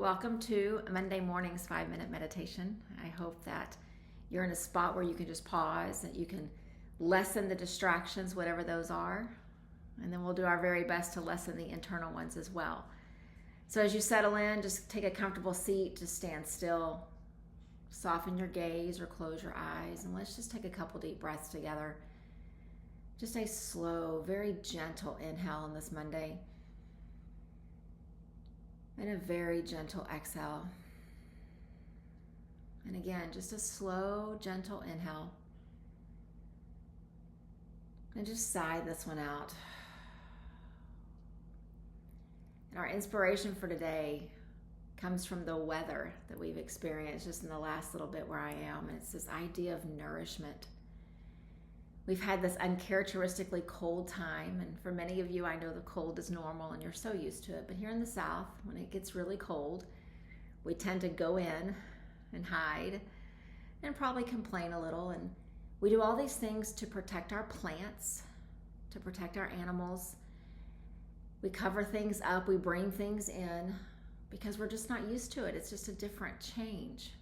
Welcome to Monday morning's 5-minute meditation. I hope that you're in a spot where you can just pause, that you can lessen the distractions, whatever those are, and then we'll do our very best to lessen the internal ones as well. So as you settle in, just take a comfortable seat, just stand still, soften your gaze or close your eyes, and let's just take a couple deep breaths together. Just a slow, very gentle inhale on this Monday. And a very gentle exhale. And again, just a slow, gentle inhale. And just sigh this one out. And our inspiration for today comes from the weather that we've experienced just in the last little bit where I am. And it's this idea of nourishment. We've had this uncharacteristically cold time, and for many of you, I know the cold is normal and you're so used to it. But here in the South, when it gets really cold, we tend to go in and hide and probably complain a little. And we do all these things to protect our plants, to protect our animals. We cover things up, we bring things in because we're just not used to it. It's just a different change.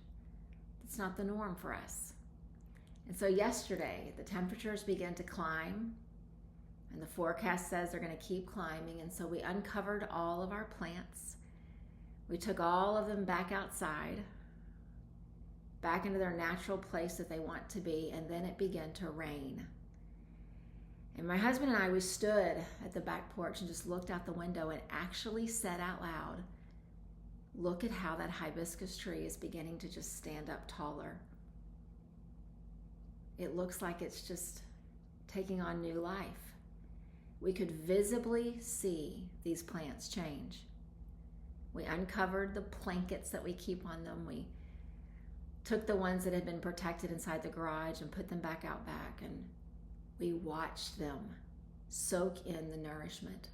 It's not the norm for us. And so yesterday, the temperatures began to climb, and the forecast says they're going to keep climbing. And so we uncovered all of our plants. We took all of them back outside, back into their natural place that they want to be, and then it began to rain. And my husband and I, we stood at the back porch and just looked out the window and actually said out loud, "Look at how that hibiscus tree is beginning to just stand up taller. It looks like it's just taking on new life." We could visibly see these plants change. We uncovered the blankets that we keep on them. We took the ones that had been protected inside the garage and put them back out back, and we watched them soak in the nourishment.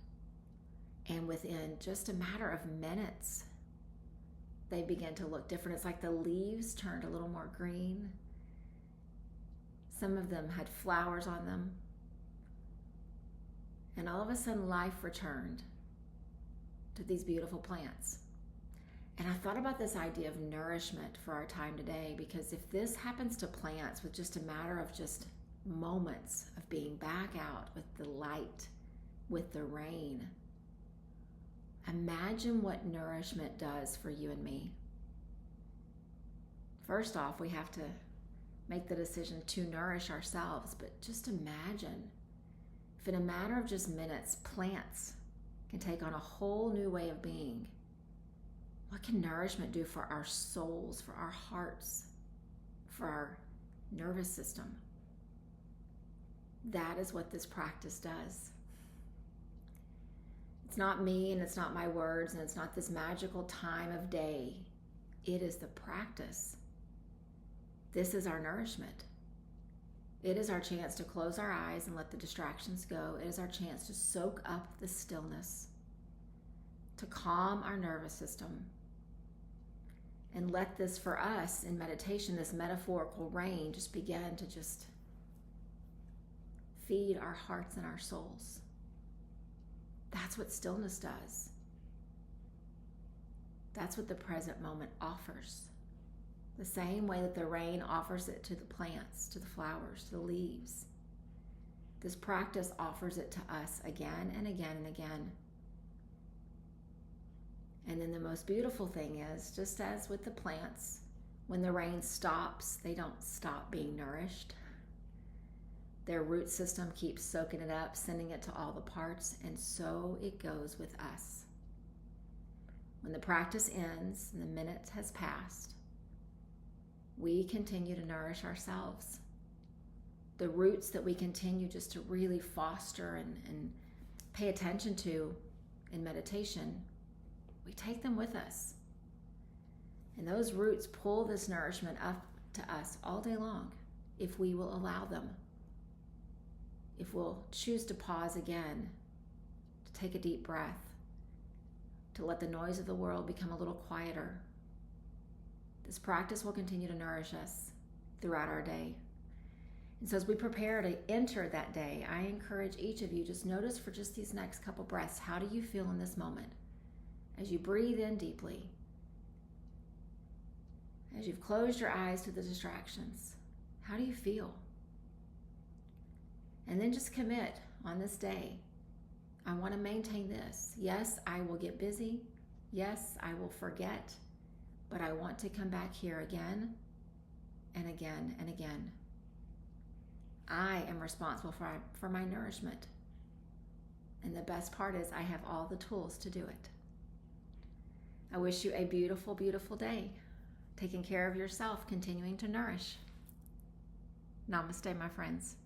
And within just a matter of minutes, they began to look different. It's like the leaves turned a little more green. Some of them had flowers on them. And all of a sudden, life returned to these beautiful plants. And I thought about this idea of nourishment for our time today, because if this happens to plants with just a matter of just moments of being back out with the light, with the rain, imagine what nourishment does for you and me. First off, we have to make the decision to nourish ourselves, but just imagine if in a matter of just minutes, plants can take on a whole new way of being. What can nourishment do for our souls, for our hearts, for our nervous system? That is what this practice does. It's not me, and it's not my words, and it's not this magical time of day. It is the practice. This is our nourishment. It is our chance to close our eyes and let the distractions go. It is our chance to soak up the stillness, to calm our nervous system, and let this, for us in meditation, this metaphorical rain just begin to just feed our hearts and our souls. That's what stillness does. That's what the present moment offers. The same way that the rain offers it to the plants, to the flowers, to the leaves. This practice offers it to us again and again and again. And then the most beautiful thing is, just as with the plants, when the rain stops, they don't stop being nourished. Their root system keeps soaking it up, sending it to all the parts, and so it goes with us. When the practice ends and the minute has passed, we continue to nourish ourselves. The roots that we continue just to really foster and pay attention to in meditation, we take them with us. And those roots pull this nourishment up to us all day long if we will allow them. If we'll choose to pause again, to take a deep breath, to let the noise of the world become a little quieter. This practice will continue to nourish us throughout our day. And so as we prepare to enter that day, I encourage each of you, just notice for just these next couple breaths, how do you feel in this moment? As you breathe in deeply, As you've closed your eyes to the distractions, how do you feel? And then just commit on this day. I want to maintain this. Yes, I will get busy. Yes, I will forget. But I want to come back here again and again and again. I am responsible for my nourishment. And the best part is I have all the tools to do it. I wish you a beautiful, beautiful day. Taking care of yourself, continuing to nourish. Namaste, my friends.